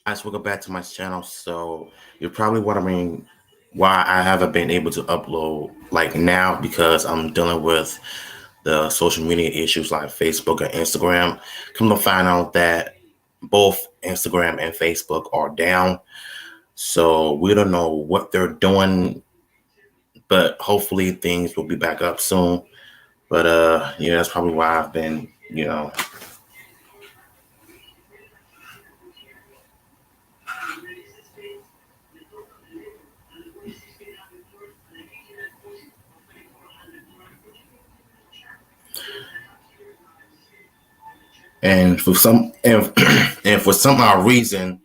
Guys, welcome back to my channel. So you're probably wondering why I haven't been able to upload like now because I'm dealing with the social media issues like Facebook and Instagram. Come to find out that both Instagram and Facebook are down. So we don't know what they're doing, but hopefully things will be back up soon. But yeah, that's probably why I've been. And for some and for some odd reason,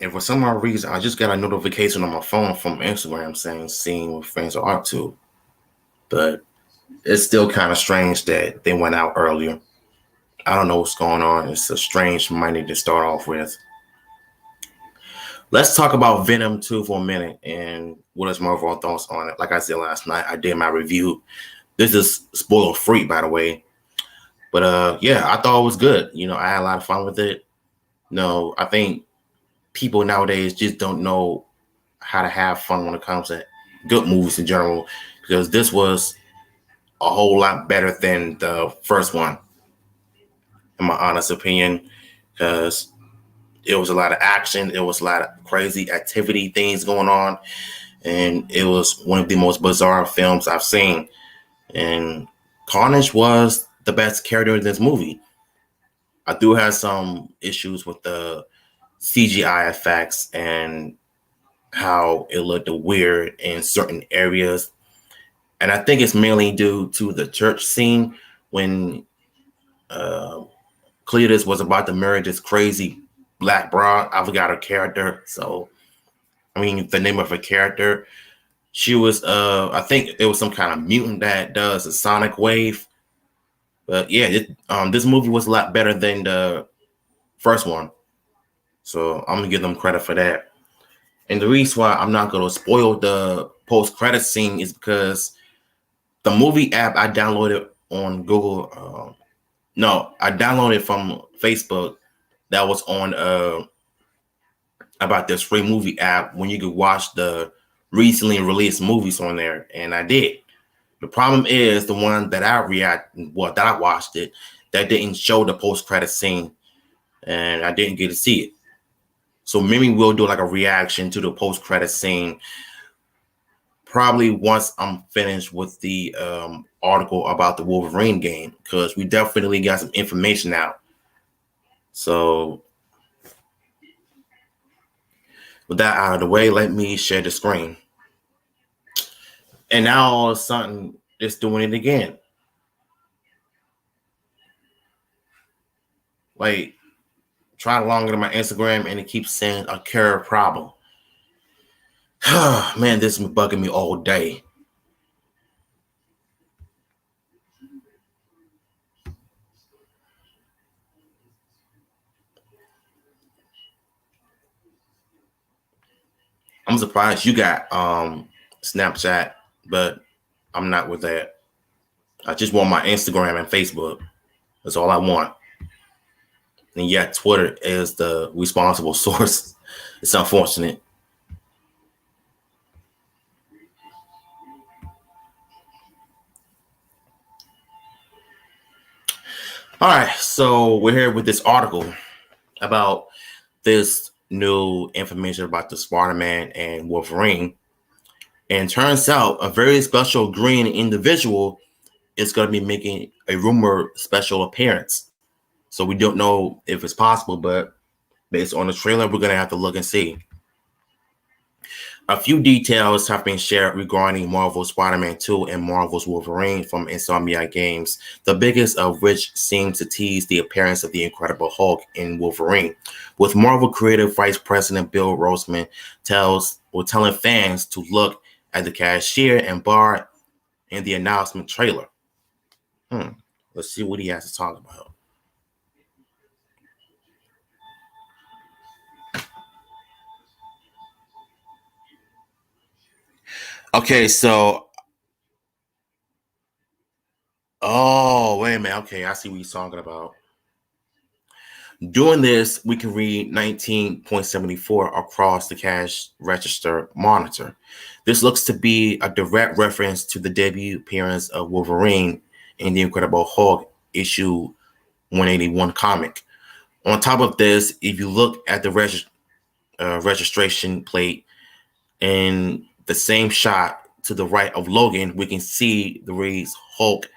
I just got a notification on my phone from Instagram saying seeing what friends are up to. But it's still kind of strange that they went out earlier. I don't know what's going on. It's a strange Monday to start off with. Let's talk about Venom 2 for a minute and what is my overall thoughts on it. Like I said last night, I did my review. This is spoiler free, by the way. But yeah, I thought it was good. I had a lot of fun with it. No, I think people nowadays just don't know how to have fun when it comes to good movies in general, because this was a whole lot better than the first one, in my honest opinion, because it was a lot of action, it was a lot of crazy activity, things going on, and it was one of the most bizarre films I've seen. And Carnage was the best character in this movie. I do have some issues with the CGI effects and how it looked weird in certain areas. And I think it's mainly due to the church scene when uh, Cletus was about to marry this crazy black broad. I forgot her character. So, I mean, the name of her character. She was, I think it was some kind of mutant that does a sonic wave. But yeah, this movie was a lot better than the first one. So I'm going to give them credit for that. And the reason why I'm not going to spoil the post-credit scene is because the movie app I downloaded on Google, no, I downloaded from Facebook that was on about this free movie app when you could watch the recently released movies on there, and I did. The problem is the one that I watched it that didn't show the post credit scene, and I didn't get to see it. So maybe we'll do like a reaction to the post credit scene probably once I'm finished with the article about the Wolverine game, because we definitely got some information out. So with that out of the way, let me share the screen. And now all of a sudden, it's doing it again. Like, try to log into my Instagram and it keeps saying a care problem. Man, this is bugging me all day. I'm surprised you got Snapchat, but I'm not with that. I just want my Instagram and Facebook. That's all I want. And yet Twitter is the responsible source. It's unfortunate. All right, so we're here with this article about this new information about the Spider-Man and Wolverine. And turns out a very special green individual is going to be making a rumored special appearance. So we don't know if it's possible, but based on the trailer, we're going to have to look and see. A few details have been shared regarding Marvel's Spider-Man 2 and Marvel's Wolverine from Insomniac Games, the biggest of which seems to tease the appearance of the Incredible Hulk in Wolverine, with Marvel creative vice president Bill Roseman telling fans to look at the cashier and bar in the announcement trailer. Let's see what he has to talk about. Okay, so oh wait a minute. Okay, I see what he's talking about. Doing this, we can read 19.74 across the cash register monitor. This looks to be a direct reference to the debut appearance of Wolverine in the Incredible Hulk issue 181 comic. On top of this, if you look at the registration plate in the same shot to the right of Logan, we can see the reads Hulk,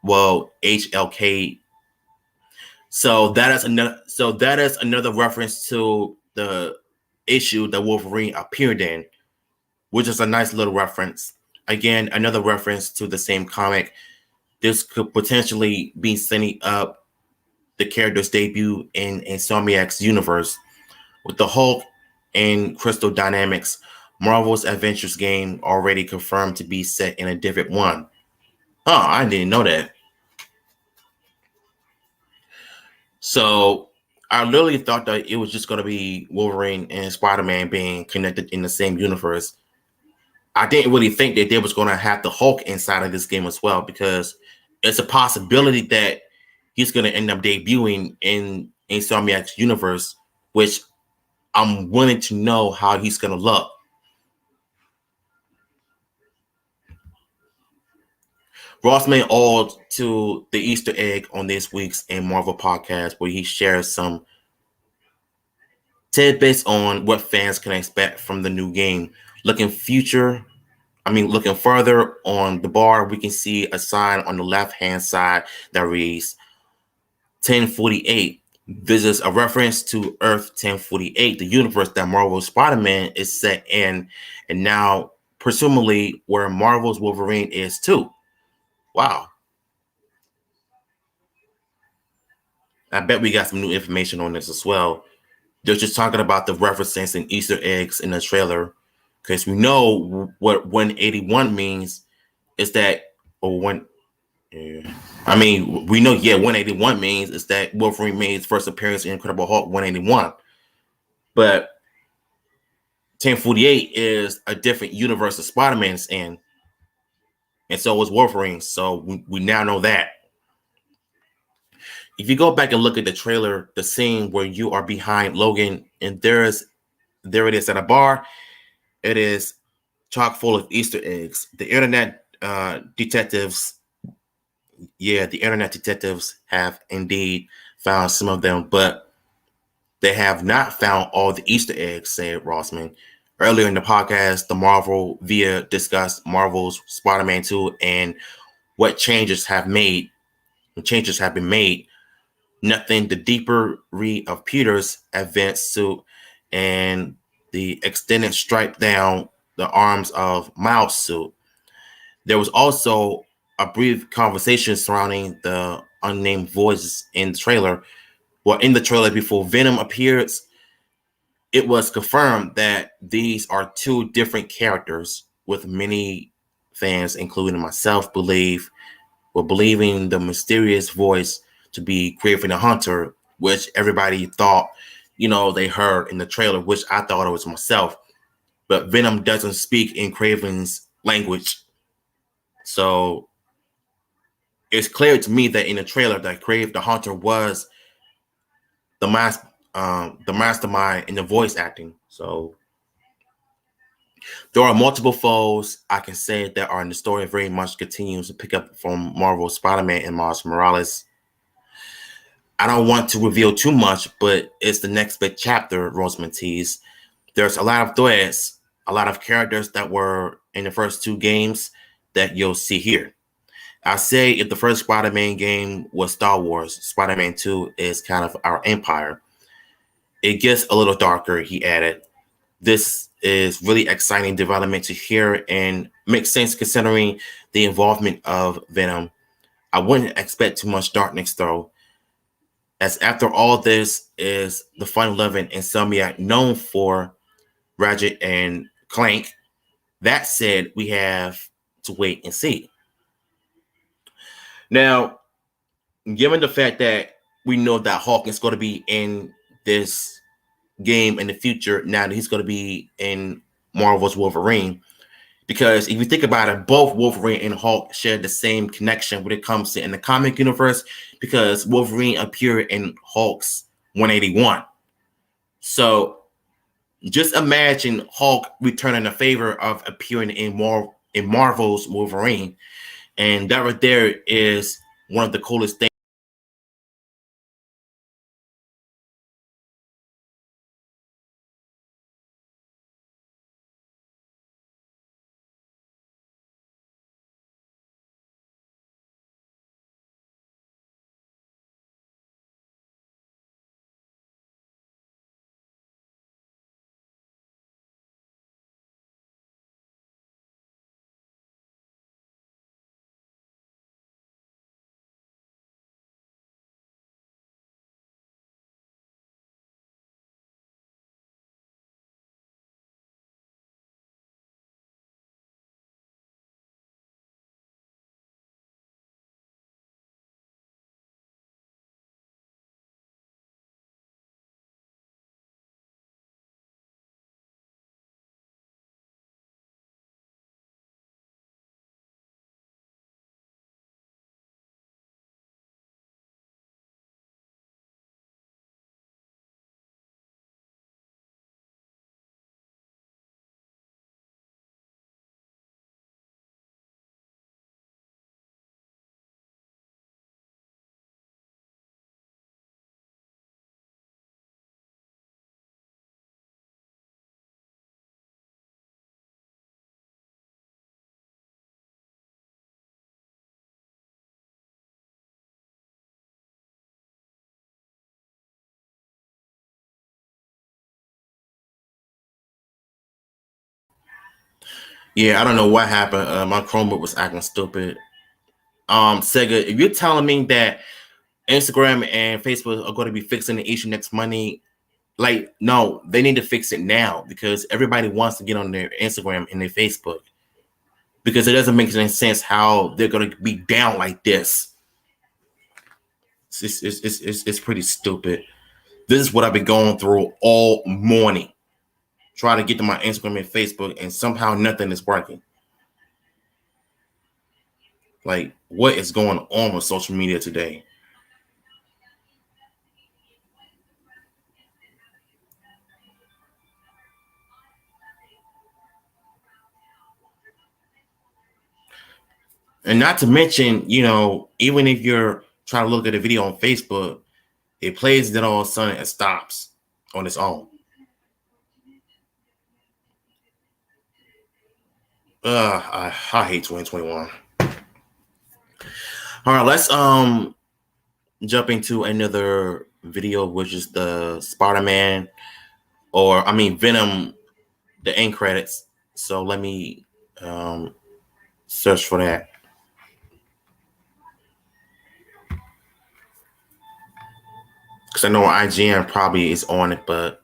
HLK. So that is another reference to the issue that Wolverine appeared in, which is a nice little reference. Again, another reference to the same comic. This could potentially be setting up the character's debut in Insomniac's universe. With the Hulk and Crystal Dynamics, Marvel's Adventures game already confirmed to be set in a different one. Oh, I didn't know that. So I literally thought that it was just going to be Wolverine and Spider-Man being connected in the same universe. I didn't really think that they was going to have the Hulk inside of this game as well, because it's a possibility that he's going to end up debuting in Insomniac's universe, which I'm willing to know how he's going to look. Ross made all to the Easter egg on this week's in Marvel podcast, where he shares some tidbits on what fans can expect from the new game. Looking further on the bar, we can see a sign on the left-hand side that reads 1048. This is a reference to Earth 1048, the universe that Marvel's Spider-Man is set in, and now presumably where Marvel's Wolverine is too. Wow. I bet we got some new information on this as well. They're just talking about the references and Easter eggs in the trailer, because we know what 181 means is that, or one. Yeah. I mean, we know, 181 means is that Wolverine made his first appearance in Incredible Hulk 181. But 1048 is a different universe of Spider-Man's in. And so was Wolverine. So we now know that. If you go back and look at the trailer, the scene where you are behind Logan and there it is at a bar, it is chock full of Easter eggs. The internet detectives have indeed found some of them, but they have not found all the Easter eggs, said Rossman. Earlier in the podcast, the Marvel Via discussed Marvel's Spider-Man 2 and what changes have been made. Nothing the deeper read of Peter's advanced suit and the extended stripe down the arms of Miles' suit. There was also a brief conversation surrounding the unnamed voices in the trailer. Well, in the trailer before Venom appears, it was confirmed that these are two different characters, with many fans, including myself, believing the mysterious voice to be Kraven the Hunter, which everybody thought, they heard in the trailer, which I thought it was myself. But Venom doesn't speak in Kraven's language. So it's clear to me that in the trailer that Kraven the Hunter was the mastermind in the voice acting. So there are multiple foes I can say that are in the story, very much continues to pick up from Marvel's Spider-Man and Miles Morales. I don't want to reveal too much, but it's the next big chapter, Roseman teased. There's a lot of threads, a lot of characters that were in the first two games that you'll see here. I say if the first Spider-Man game was Star Wars, Spider-Man 2 is kind of our empire. It gets a little darker, he added. This is really exciting development to hear and makes sense considering the involvement of Venom. I wouldn't expect too much darkness though, as after all this is the fun-loving Insomniac known for Ratchet and Clank. That said, we have to wait and see. Now, given the fact that we know that Hulk is going to be in this game in the future, now that he's going to be in Marvel's Wolverine, because if you think about it, both Wolverine and Hulk share the same connection when it comes to in the comic universe, because Wolverine appeared in Hulk's 181. So just imagine Hulk returning the favor of appearing in Marvel's Wolverine. And that right there is one of the coolest things. Yeah, I don't know what happened. My Chromebook was acting stupid. Sega, if you're telling me that Instagram and Facebook are going to be fixing the issue next Monday, like, no, they need to fix it now because everybody wants to get on their Instagram and their Facebook because it doesn't make any sense how they're going to be down like this. It's pretty stupid. This is what I've been going through all morning, trying to get to my Instagram and Facebook, and somehow nothing is working. Like, what is going on with social media today? And not to mention, even if you're trying to look at a video on Facebook, it plays, then all of a sudden it stops on its own. I hate 2021. All right, let's jump into another video, which is the Spider-Man, Venom, the end credits. So let me search for that. Because I know IGN probably is on it, but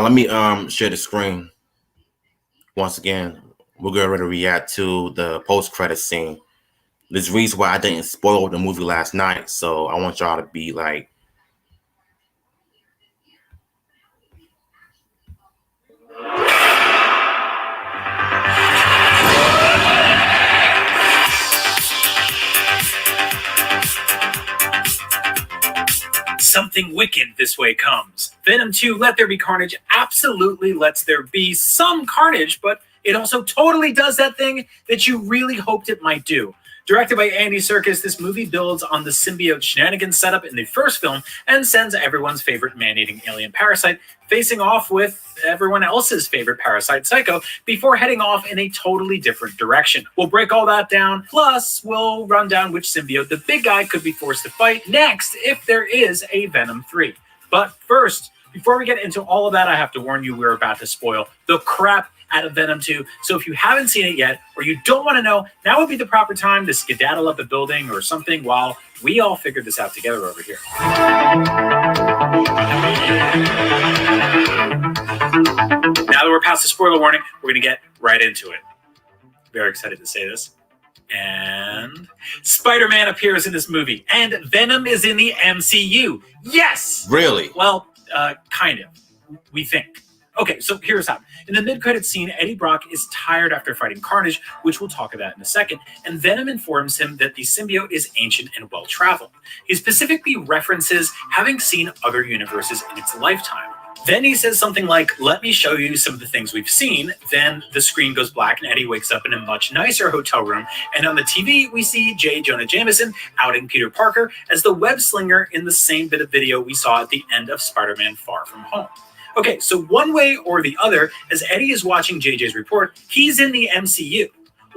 let me share the screen. Once again, we're getting ready to react to the post-credit scene. There's a reason why I didn't spoil the movie last night, so I want y'all to be like, something wicked this way comes. Venom 2, Let There Be Carnage absolutely lets there be some carnage, but it also totally does that thing that you really hoped it might do. Directed by Andy Serkis, this movie builds on the symbiote shenanigans setup in the first film and sends everyone's favorite man-eating alien parasite facing off with everyone else's favorite parasite, Psycho, before heading off in a totally different direction. We'll break all that down, plus we'll run down which symbiote the big guy could be forced to fight next if there is a Venom 3. But first, Before we get into all of that, I have to warn you, we're about to spoil the crap out of Venom 2. So if you haven't seen it yet, or you don't want to know, now would be the proper time to skedaddle up the building or something while we all figure this out together over here. Now that we're past the spoiler warning, we're going to get right into it. Very excited to say this. And Spider-Man appears in this movie, and Venom is in the MCU. Yes! Really? Well, kind of. We think. Okay, so here's how. In the mid-credits scene, Eddie Brock is tired after fighting Carnage, which we'll talk about in a second, and Venom informs him that the symbiote is ancient and well-traveled. He specifically references having seen other universes in its lifetime. Then he says something like, "Let me show you some of the things we've seen." Then the screen goes black and Eddie wakes up in a much nicer hotel room. And on the TV, we see J. Jonah Jameson outing Peter Parker as the web slinger in the same bit of video we saw at the end of Spider-Man Far From Home. Okay, so one way or the other, as Eddie is watching JJ's report, he's in the MCU,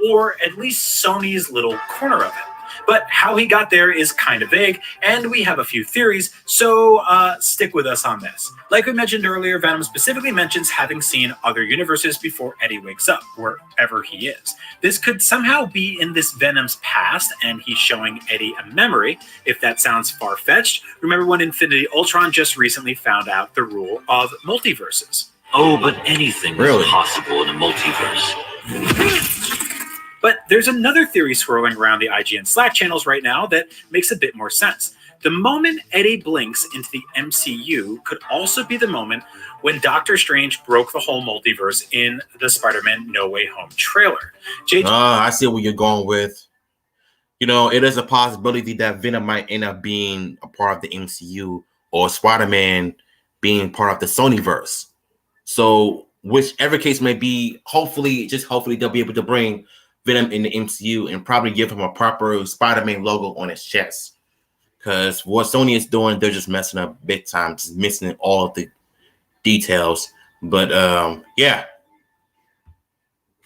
or at least Sony's little corner of it. But how he got there is kind of vague, and we have a few theories, so stick with us on this. Like we mentioned earlier, Venom specifically mentions having seen other universes before Eddie wakes up, wherever he is. This could somehow be in this Venom's past, and he's showing Eddie a memory. If that sounds far-fetched, remember when Infinity Ultron just recently found out the rule of multiverses. Oh, but anything is possible in a multiverse. But there's another theory swirling around the IGN Slack channels right now that makes a bit more sense. The moment Eddie blinks into the MCU could also be the moment when Doctor Strange broke the whole multiverse in the Spider-Man No Way Home trailer. I see what you're going with. You know, it is a possibility that Venom might end up being a part of the MCU or Spider-Man being part of the Sonyverse. So whichever case may be, hopefully they'll be able to bring Venom in the MCU and probably give him a proper Spider-Man logo on his chest. Because what Sony is doing, they're just messing up big time, just missing all of the details. But yeah.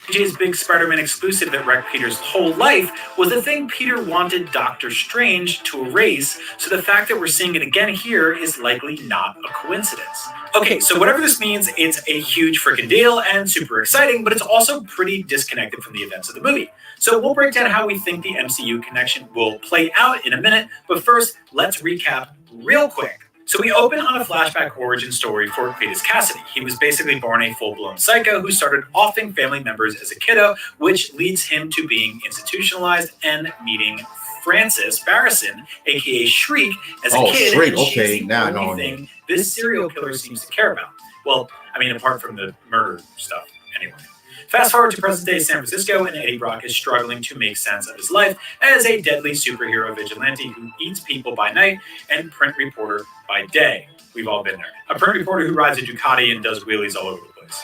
JJ's big Spider-Man exclusive that wrecked Peter's whole life was the thing Peter wanted Doctor Strange to erase, so the fact that we're seeing it again here is likely not a coincidence. Okay, so whatever this means, it's a huge freaking deal and super exciting, but it's also pretty disconnected from the events of the movie. So we'll break down how we think the MCU connection will play out in a minute, but first, let's recap real quick. So we open on a flashback origin story for Cletus Cassidy. He was basically born a full-blown psycho who started offing family members as a kiddo, which leads him to being institutionalized and meeting Frances Barrison, aka Shriek, as a kid. Shriek. And okay, she's now the I know. only thing this serial killer seems to care about. Well, I mean, apart from the murder stuff, anyway. Fast forward to present-day San Francisco, and Eddie Brock is struggling to make sense of his life as a deadly superhero vigilante who eats people by night and print reporter by day. We've all been there. A print reporter who rides a Ducati and does wheelies all over the place.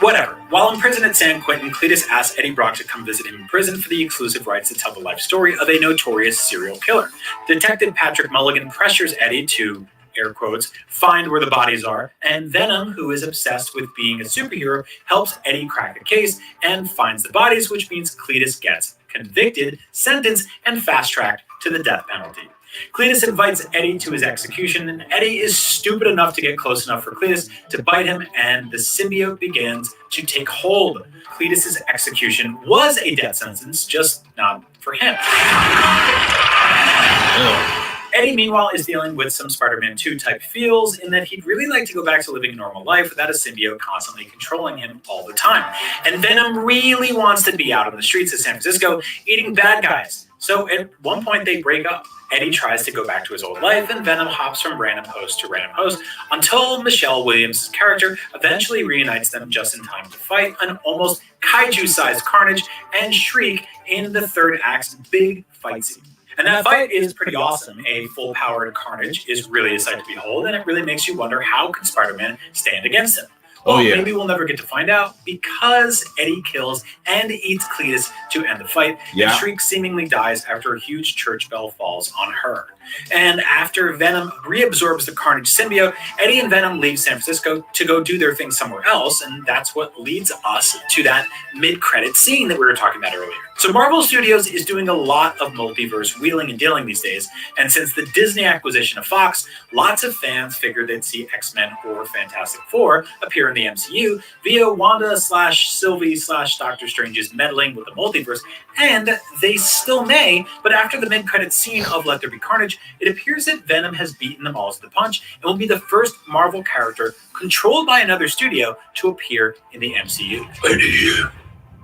Whatever. While in prison at San Quentin, Cletus asks Eddie Brock to come visit him in prison for the exclusive rights to tell the life story of a notorious serial killer. Detective Patrick Mulligan pressures Eddie to, air quotes, find where the bodies are, and Venom, who is obsessed with being a superhero, helps Eddie crack the case and finds the bodies, which means Cletus gets convicted, sentenced, and fast-tracked to the death penalty. Cletus invites Eddie to his execution, and Eddie is stupid enough to get close enough for Cletus to bite him, and the symbiote begins to take hold. Cletus's execution was a death sentence, just not for him. Eddie, meanwhile, is dealing with some Spider-Man 2 type feels in that he'd really like to go back to living a normal life without a symbiote constantly controlling him all the time. And Venom really wants to be out on the streets of San Francisco eating bad guys. So at one point they break up. Eddie tries to go back to his old life, and Venom hops from random host to random host until Michelle Williams' character eventually reunites them just in time to fight an almost kaiju-sized Carnage and Shriek in the third act's big fight scene. And that fight is pretty awesome. A full-powered Carnage is really a sight to behold, and it really makes you wonder how can Spider-Man stand against him. Well, maybe we'll never get to find out because Eddie kills and eats Cletus to end the fight, and Shriek seemingly dies after a huge church bell falls on her. And after Venom reabsorbs the Carnage symbiote, Eddie and Venom leave San Francisco to go do their thing somewhere else, and that's what leads us to that mid-credit scene that we were talking about earlier. So Marvel Studios is doing a lot of multiverse wheeling and dealing these days, and since the Disney acquisition of Fox, lots of fans figured they'd see X-Men or Fantastic Four appear in the MCU via Wanda/Sylvie/Doctor Strange's meddling with the multiverse, and they still may, but after the mid-credit scene of Let There Be Carnage, it appears that Venom has beaten them all to the punch and will be the first Marvel character controlled by another studio to appear in the MCU. Eddie,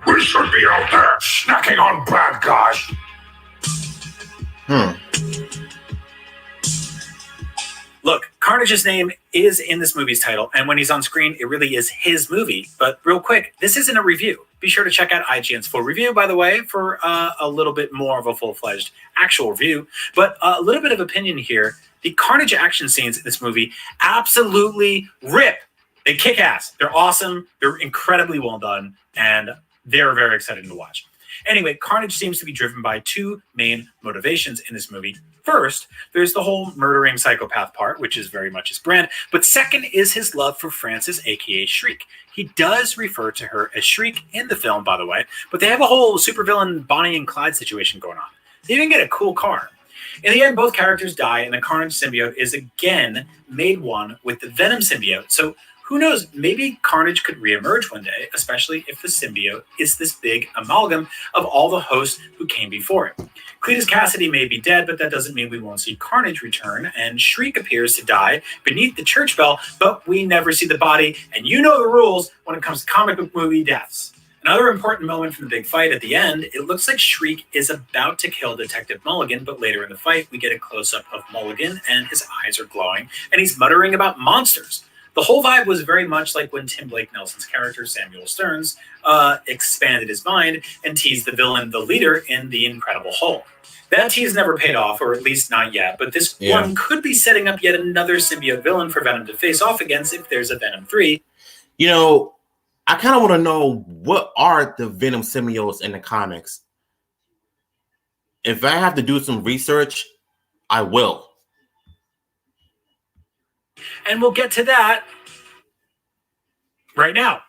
we should be out there snacking on bad guys. Look, Carnage's name is in this movie's title, and when he's on screen, it really is his movie. But real quick, this isn't a review. Be sure to check out IGN's full review, by the way, for a little bit more of a full-fledged actual review. But a little bit of opinion here. The Carnage action scenes in this movie absolutely rip. They kick ass. They're awesome. They're incredibly well done, and they're very exciting to watch. Anyway, Carnage seems to be driven by two main motivations in this movie. First, there's the whole murdering psychopath part, which is very much his brand. But second is his love for Frances, a.k.a. Shriek. He does refer to her as Shriek in the film, by the way, but they have a whole supervillain Bonnie and Clyde situation going on. They even get a cool car. In the end, both characters die, and the Carnage symbiote is again made one with the Venom symbiote. So who knows, maybe Carnage could reemerge one day, especially if the symbiote is this big amalgam of all the hosts who came before it. Cletus Cassidy may be dead, but that doesn't mean we won't see Carnage return, and Shriek appears to die beneath the church bell, but we never see the body, and you know the rules when it comes to comic book movie deaths. Another important moment from the big fight at the end, it looks like Shriek is about to kill Detective Mulligan, but later in the fight, we get a close-up of Mulligan, and his eyes are glowing, and he's muttering about monsters. The whole vibe was very much like when Tim Blake Nelson's character, Samuel Stearns, expanded his mind and teased the villain, the leader, in The Incredible Hulk. That tease never paid off, or at least not yet, but this one could be setting up yet another symbiote villain for Venom to face off against if there's a Venom 3. You know, I kind of want to know, what are the Venom symbiotes in the comics? If I have to do some research, I will. And we'll get to that right now.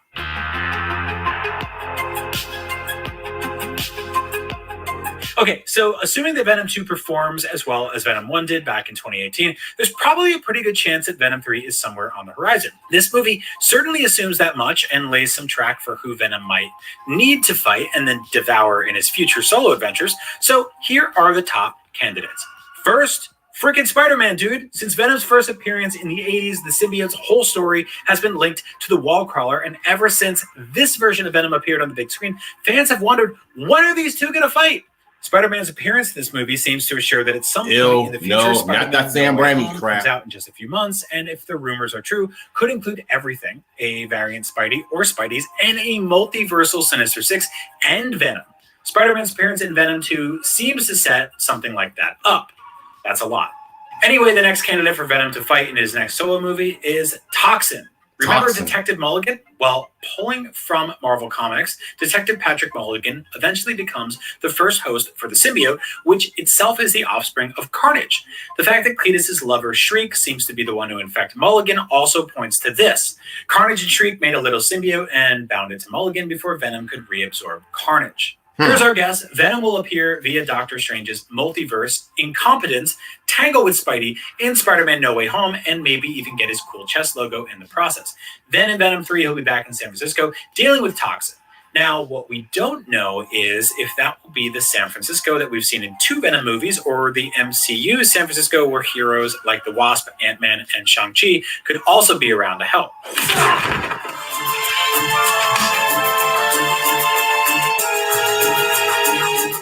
Okay, so assuming that Venom 2 performs as well as Venom 1 did back in 2018, there's probably a pretty good chance that Venom 3 is somewhere on the horizon. This movie certainly assumes that much and lays some track for who Venom might need to fight and then devour in his future solo adventures. So here are the top candidates. First, freaking Spider-Man, dude. Since Venom's first appearance in the 80s, the symbiote's whole story has been linked to the wall crawler, and ever since this version of Venom appeared on the big screen, fans have wondered, when are these two going to fight? Spider-Man's appearance in this movie seems to assure that at some point in the future, Spider-Man not that Sam Raimi crap comes out in just a few months, and if the rumors are true, could include everything, a variant Spidey or Spideys, and a multiversal Sinister Six and Venom. Spider-Man's appearance in Venom 2 seems to set something like that up. That's a lot. Anyway, the next candidate for Venom to fight in his next solo movie is Toxin. Remember Detective Mulligan? Well, pulling from Marvel Comics, Detective Patrick Mulligan eventually becomes the first host for the symbiote, which itself is the offspring of Carnage. The fact that Cletus's lover Shriek seems to be the one who infected Mulligan also points to this. Carnage and Shriek made a little symbiote and bound it to Mulligan before Venom could reabsorb Carnage. Here's our guess. Venom will appear via Doctor Strange's multiverse incompetence, tangle with Spidey in Spider-Man No Way Home, and maybe even get his cool chest logo in the process. Then in Venom 3, he'll be back in San Francisco dealing with Toxin. Now, what we don't know is if that will be the San Francisco that we've seen in 2 Venom movies, or the MCU San Francisco where heroes like the Wasp, Ant-Man, and Shang-Chi could also be around to help.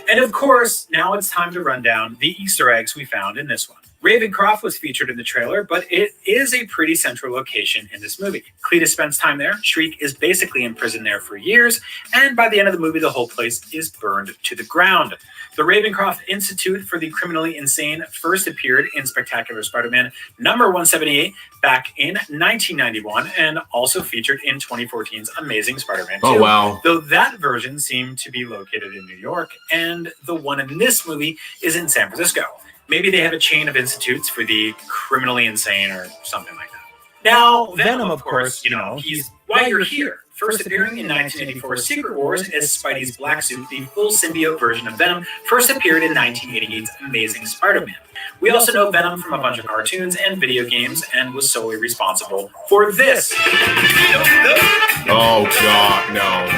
And of course, now it's time to run down the Easter eggs we found in this one. Ravencroft was featured in the trailer, but it is a pretty central location in this movie. Cletus spends time there, Shriek is basically in prison there for years, and by the end of the movie, the whole place is burned to the ground. The Ravencroft Institute for the Criminally Insane first appeared in Spectacular Spider-Man number 178 back in 1991, and also featured in 2014's Amazing Spider-Man 2. Oh, wow. Though that version seemed to be located in New York, and the one in this movie is in San Francisco. Maybe they have a chain of institutes for the criminally insane or something like that. Now, Venom, of course, he's why you're here. First appearing in 1984's Secret Wars as Spidey's black suit, the full symbiote version of Venom first appeared in 1988's Amazing Spider-Man. We also know Venom from a bunch of cartoons and video games and was solely responsible for this. Oh, God, no.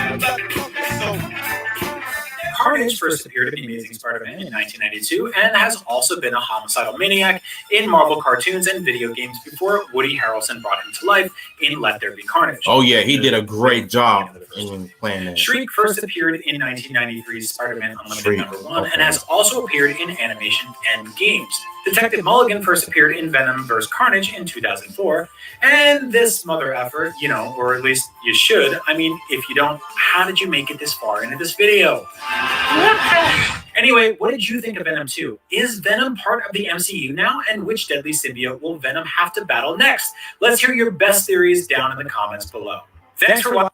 Carnage first appeared in Amazing Spider-Man in 1992 and has also been a homicidal maniac in Marvel cartoons and video games before Woody Harrelson brought him to life in Let There Be Carnage. Oh, yeah, he did a great job in playing that. Shriek first appeared in 1993's Spider-Man Unlimited #1 and has also appeared in animation and games. Detective Mulligan first appeared in Venom vs. Carnage in 2004. And this mother effer, or at least you should. I mean, if you don't, how did you make it this far into this video? Anyway, what did you think of Venom 2? Is Venom part of the MCU now? And which deadly symbiote will Venom have to battle next? Let's hear your best theories down in the comments below. Thanks for watching.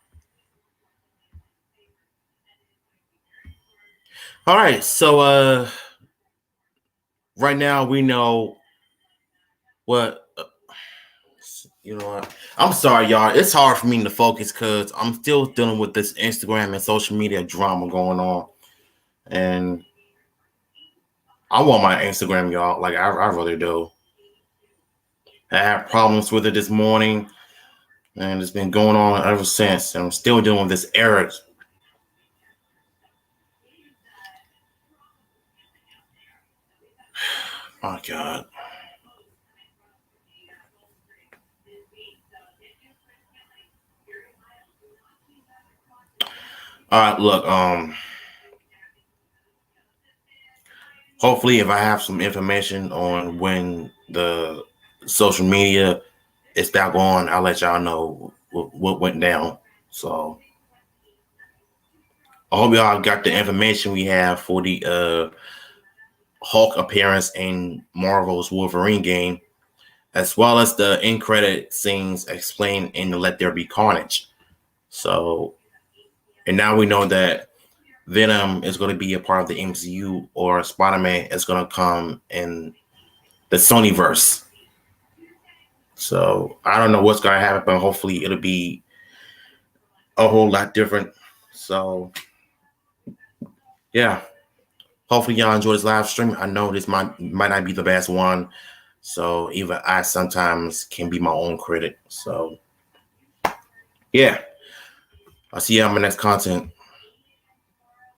All right, so right now we know what you know what? I'm sorry, y'all. It's hard for me to focus because I'm still dealing with this Instagram and social media drama going on. And I want my Instagram, y'all. Like, I really do. I had problems with it this morning, and it's been going on ever since. And I'm still dealing with this error. Oh, God. All right, look, hopefully if I have some information on when the social media is back on, I'll let y'all know what went down. So I hope y'all got the information we have for the Hulk appearance in Marvel's Wolverine game, as well as the end credit scenes explained in the Let There Be Carnage. So, and now we know that Venom is going to be a part of the MCU, or Spider-Man is going to come in the Sonyverse. So I don't know what's going to happen, but hopefully it'll be a whole lot different. So yeah, hopefully y'all enjoy this live stream. I know this might not be the best one, so even I sometimes can be my own critic. So yeah, I'll see you on my next content.